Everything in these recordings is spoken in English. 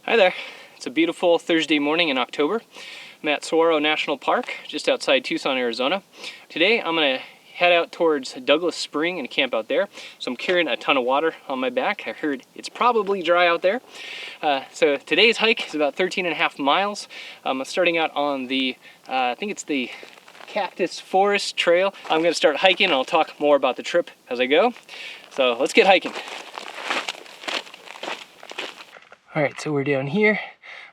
Hi there. It's a beautiful Thursday morning in October. I'm at Saguaro National Park, just outside Tucson, Arizona. Today I'm going to head out towards Douglas Spring and camp out there. So I'm carrying a ton of water on my back. I heard it's probably dry out there. So today's hike is about 13.5 miles. I'm starting out on the, I think it's the Cactus Forest Trail. I'm going to start hiking and I'll talk more about the trip as I go. So let's get hiking. All right, so we're down here.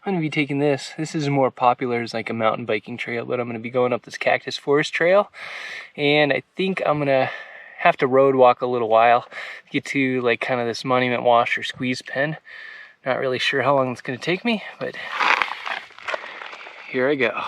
I'm gonna be taking this. This is more popular as like a mountain biking trail, but I'm gonna be going up this Cactus Forest Trail. And I think I'm gonna have to road walk a little while to get to like kind of this monument wash or squeeze pen. Not really sure how long it's gonna take me, but here I go.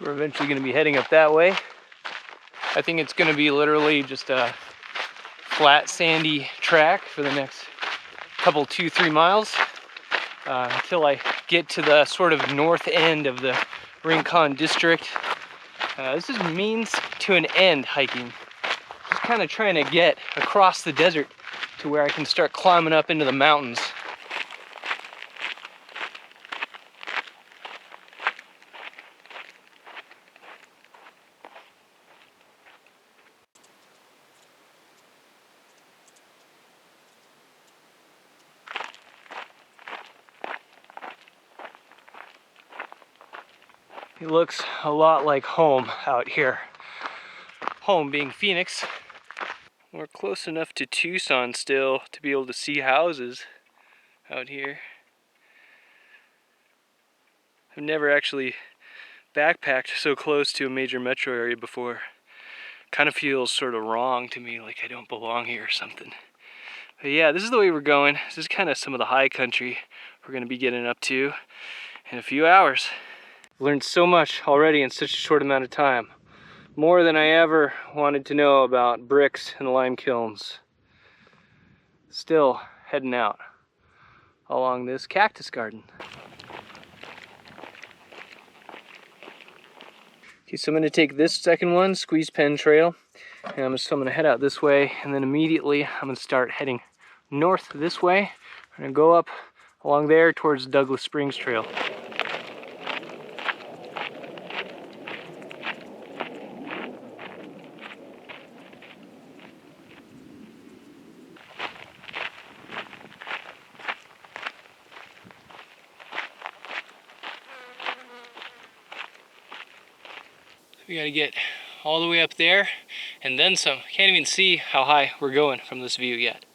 We're eventually going to be heading up that way. I think it's going to be literally just a flat sandy track for the next couple 2-3 miles until I get to the sort of north end of the Rincon district. This is means to an end hiking. Just kind of trying to get across the desert to where I can start climbing up into the mountains. It looks a lot like home out here. Home being Phoenix. We're close enough to Tucson still to be able to see houses out here. I've never actually backpacked so close to a major metro area before. Kind of feels sort of wrong to me, like I don't belong here or something. But yeah, this is the way we're going. This is kind of some of the high country we're going to be getting up to in a few hours. I've learned so much already in such a short amount of time. More than I ever wanted to know about bricks and lime kilns. Still heading out along this cactus garden. Okay, so I'm going to take this second one, Squeeze Pen Trail, and I'm going to head out this way, and then immediately I'm going to start heading north this way. I'm going to go up along there towards Douglas Springs Trail. We got to get all the way up there and then some. Can't even see how high we're going from this view yet.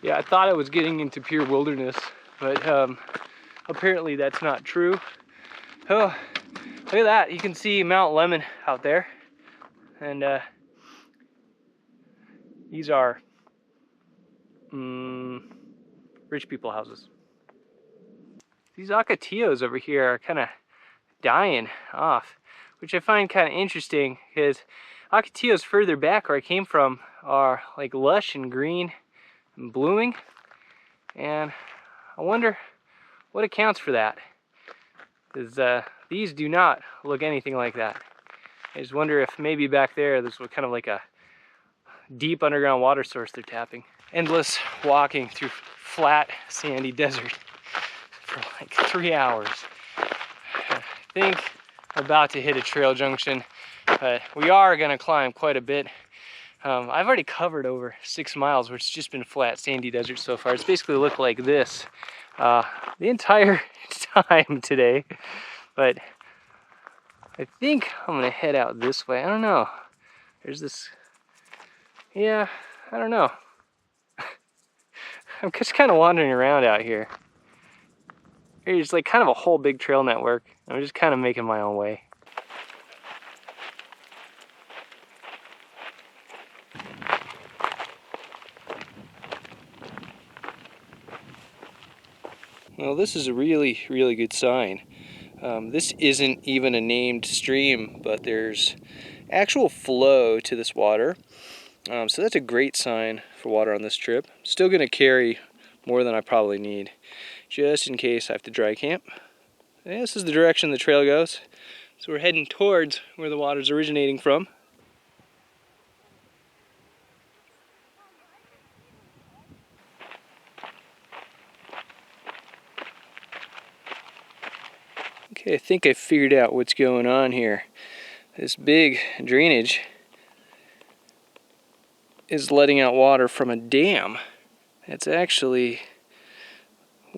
Yeah, I thought I was getting into pure wilderness, but apparently that's not true. Oh, look at that. You can see Mount Lemmon out there. And these are rich people houses. These ocotillos over here are kind of dying off, which I find kind of interesting because ocotillos further back where I came from are like lush and green and blooming, and I wonder what accounts for that, because these do not look anything like that. I just wonder if maybe back there this was kind of like a deep underground water source they're tapping. Endless walking through flat sandy desert for like 3 hours. I think I'm about to hit a trail junction, but we are gonna climb quite a bit. I've already covered over 6 miles, which has just been flat sandy desert so far. It's basically looked like this the entire time today, but I think I'm gonna head out this way. I don't know. There's this, yeah, I don't know. I'm just kind of wandering around out here. There's like kind of a whole big trail network. I'm just kind of making my own way. Well, this is a really, really good sign. This isn't even a named stream, but there's actual flow to this water. So that's a great sign for water on this trip. Still gonna carry more than I probably need, just in case I have to dry camp. And this is the direction the trail goes. So we're heading towards where the water's originating from. Okay, I think I figured out what's going on here. This big drainage is letting out water from a dam. It's actually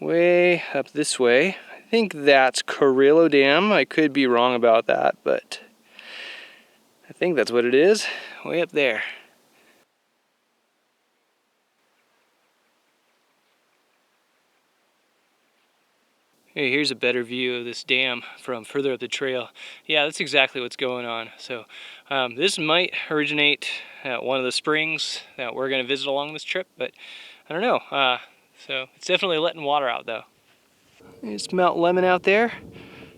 way up this way. I think that's Carrillo Dam. I could be wrong about that, but I think that's what it is, way up there. Hey, here's a better view of this dam from further up the trail. Yeah, that's exactly what's going on. So this might originate at one of the springs that we're going to visit along this trip, but I don't know. So it's definitely letting water out though. There's Mount Lemon out there,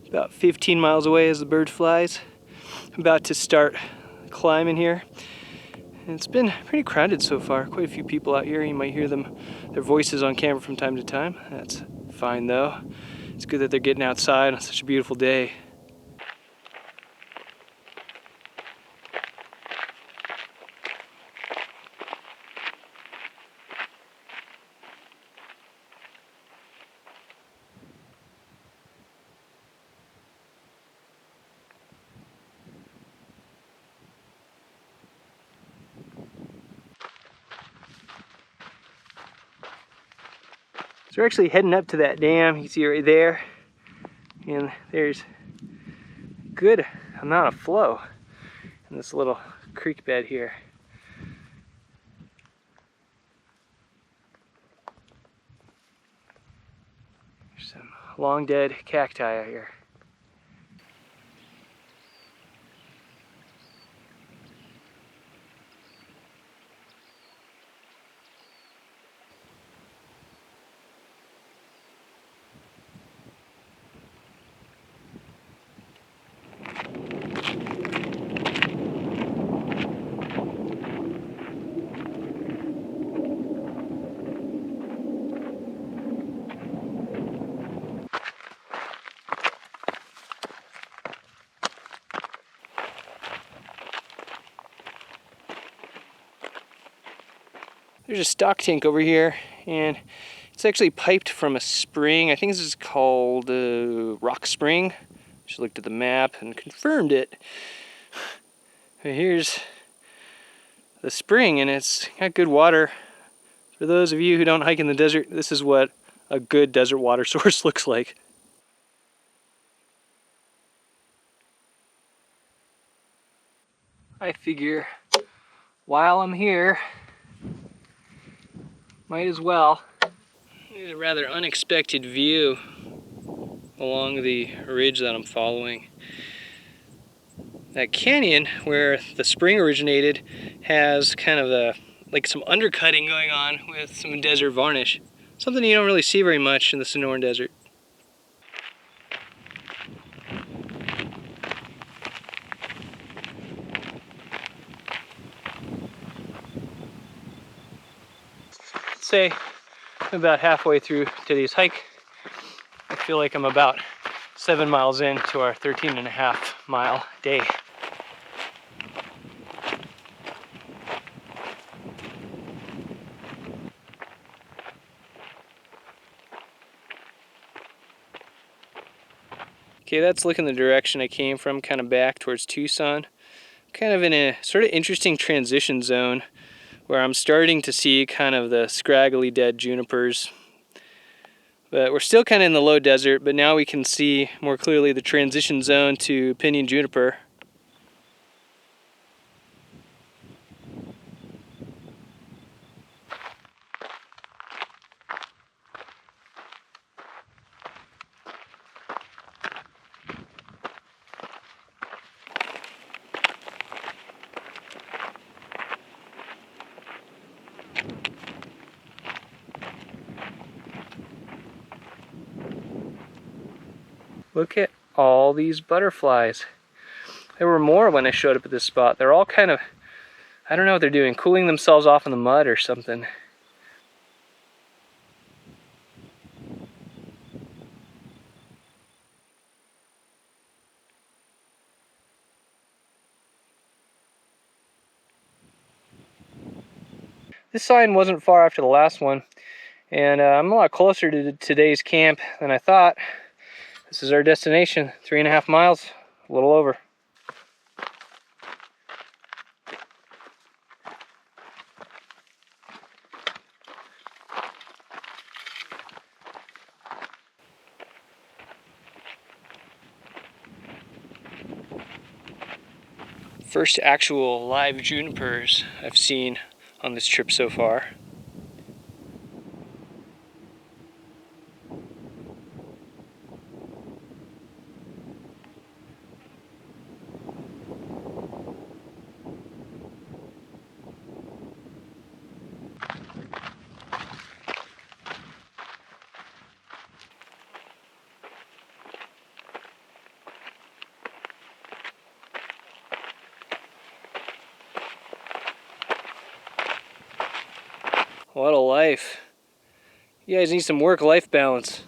about 15 miles away as the bird flies. I'm about to start climbing here. And it's been pretty crowded so far. Quite a few people out here. You might hear their voices on camera from time to time. That's fine though. It's good that they're getting outside on such a beautiful day. So we're actually heading up to that dam. You can see right there. And there's a good amount of flow in this little creek bed here. There's some long dead cacti out here. There's a stock tank over here, and it's actually piped from a spring. I think this is called Rock Spring. Just looked at the map and confirmed it. But here's the spring, and it's got good water. For those of you who don't hike in the desert, this is what a good desert water source looks like. I figure while I'm here, might as well. There's a rather unexpected view along the ridge that I'm following. That canyon where the spring originated has kind of like some undercutting going on with some desert varnish. Something you don't really see very much in the Sonoran Desert. Say about halfway through today's hike. I feel like I'm about 7 miles into our 13.5-mile day. Okay, that's looking the direction I came from, kind of back towards Tucson. Kind of in a sort of interesting transition zone where I'm starting to see kind of the scraggly dead junipers. But we're still kind of in the low desert, but now we can see more clearly the transition zone to pinyon juniper. Look at all these butterflies. There were more when I showed up at this spot. They're all kind of, I don't know what they're doing, cooling themselves off in the mud or something. This sign wasn't far after the last one, and I'm a lot closer to today's camp than I thought. This is our destination, 3.5 miles, a little over. First actual live junipers I've seen on this trip so far. What a life. You guys need some work-life balance.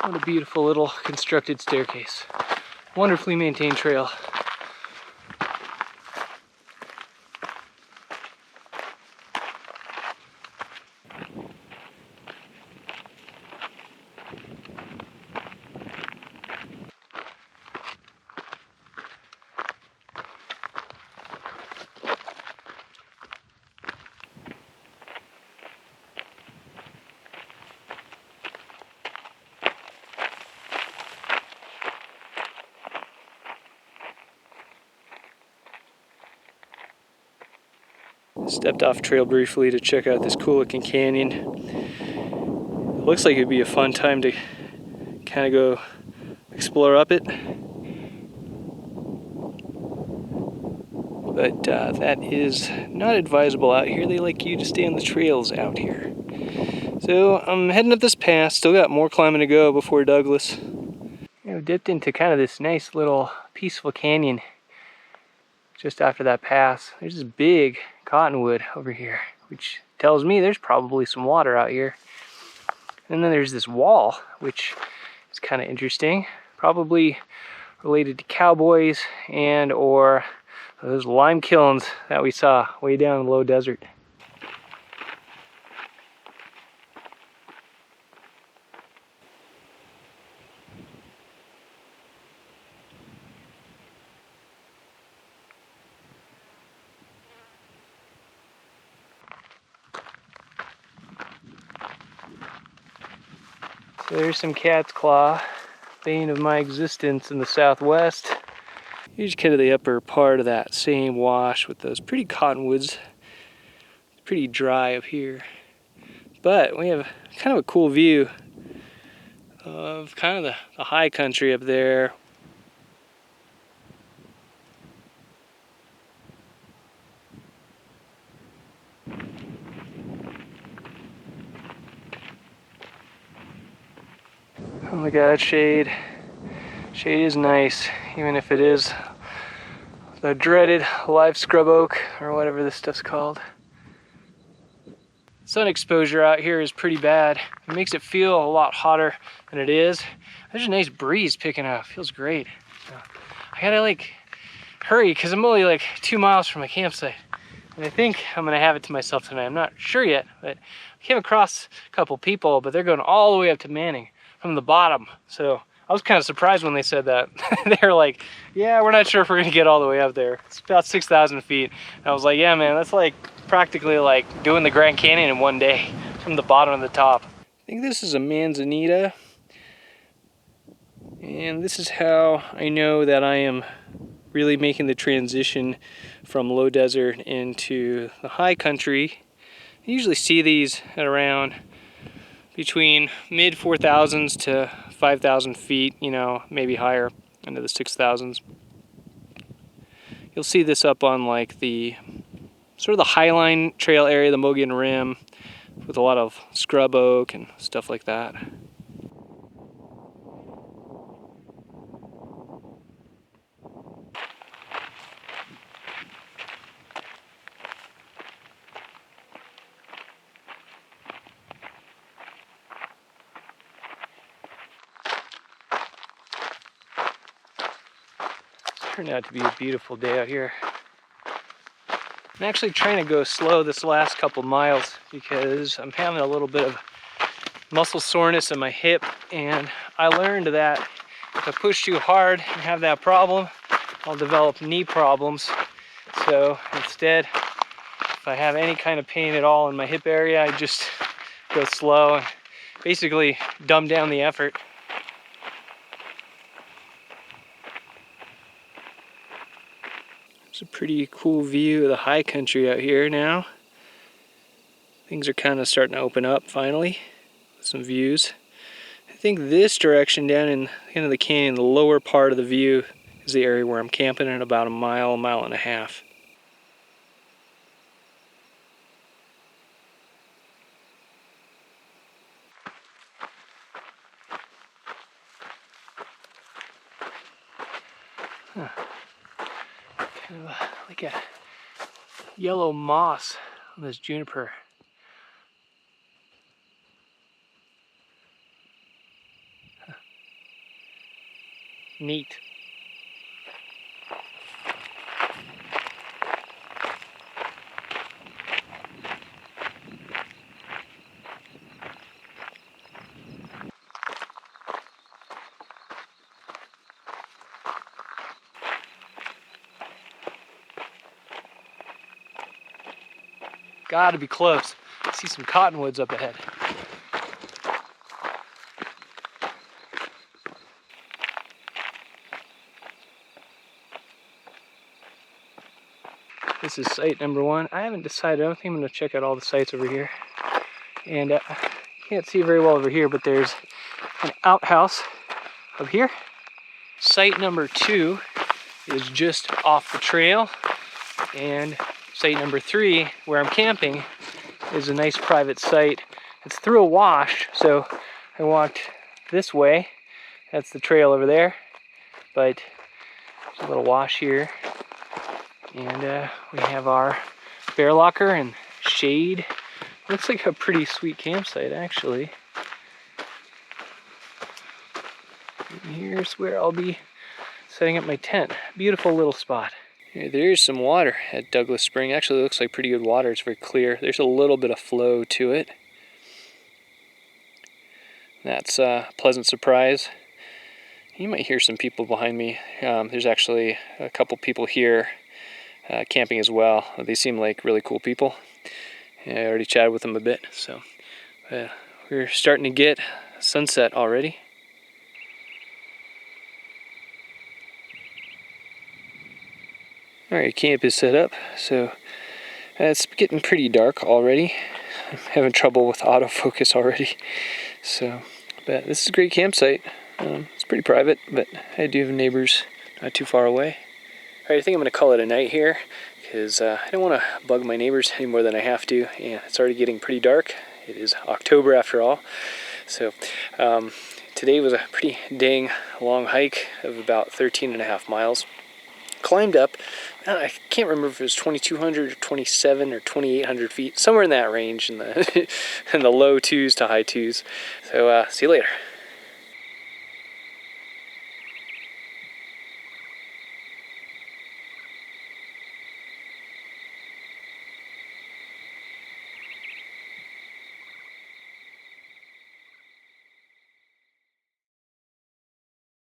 What a beautiful little constructed staircase. Wonderfully maintained trail. Stepped off trail briefly to check out this cool looking canyon. It looks like it'd be a fun time to kind of go explore up it. But that is not advisable out here. They like you to stay on the trails out here. So I'm heading up this pass. Still got more climbing to go before Douglas. Dipped into kind of this nice little peaceful canyon just after that pass. There's this big cottonwood over here, which tells me there's probably some water out here. And then there's this wall, which is kind of interesting. Probably related to cowboys and or those lime kilns that we saw way down in the low desert. So there's some cat's claw, bane of my existence in the southwest. Here's kind of the upper part of that same wash with those pretty cottonwoods. It's pretty dry up here. But we have kind of a cool view of kind of the high country up there. Oh my god, shade. Shade is nice, even if it is the dreaded live scrub oak, or whatever this stuff's called. Sun exposure out here is pretty bad. It makes it feel a lot hotter than it is. There's a nice breeze picking up, feels great. So I gotta like hurry, because I'm only like 2 miles from my campsite. And I think I'm gonna have it to myself tonight. I'm not sure yet, but I came across a couple people, but they're going all the way up to Manning from the bottom. So I was kind of surprised when they said that. They were like, yeah, we're not sure if we're gonna get all the way up there. It's about 6,000 feet. And I was like, yeah, man, that's like practically like doing the Grand Canyon in one day from the bottom to the top. I think this is a manzanita. And this is how I know that I am really making the transition from low desert into the high country. I usually see these at around between mid 4,000s to 5,000 feet, you know, maybe higher into the 6,000s. You'll see this up on like the sort of the Highline Trail area, the Mogollon Rim, with a lot of scrub oak and stuff like that. Turned out to be a beautiful day out here. I'm actually trying to go slow this last couple miles because I'm having a little bit of muscle soreness in my hip, and I learned that if I push too hard and have that problem, I'll develop knee problems. So instead, if I have any kind of pain at all in my hip area, I just go slow and basically dumb down the effort. It's a pretty cool view of the high country out here now. Things are kind of starting to open up finally with some views. I think this direction down in the end of the canyon, the lower part of the view, is the area where I'm camping in about a mile and a half. Huh. Kind of like a yellow moss on this juniper. Huh. Neat. Gotta be close. I see some cottonwoods up ahead. This is site number 1. I haven't decided. I don't think I'm going to check out all the sites over here. And I can't see very well over here, but there's an outhouse up here. Site number 2 is just off the trail. And site number 3, where I'm camping, is a nice private site. It's through a wash, so I walked this way. That's the trail over there. But there's a little wash here. And we have our bear locker and shade. Looks like a pretty sweet campsite, actually. And here's where I'll be setting up my tent. Beautiful little spot. Here, there's some water at Douglas Spring. Actually, looks like pretty good water. It's very clear. There's a little bit of flow to it. That's a pleasant surprise. You might hear some people behind me. There's actually a couple people here camping as well. They seem like really cool people. Yeah, I already chatted with them a bit, so we're starting to get sunset already. Alright, camp is set up, so it's getting pretty dark already. I'm having trouble with autofocus already. So, but this is a great campsite. It's pretty private, but I do have neighbors not too far away. Alright, I think I'm going to call it a night here, because I don't want to bug my neighbors any more than I have to, and it's already getting pretty dark. It is October after all. So today was a pretty dang long hike of about 13.5 miles. Climbed up, I can't remember if it was 2,200 or 27 or 2,800 feet, somewhere in that range, in the in the low 2s to high 2s. So see you later.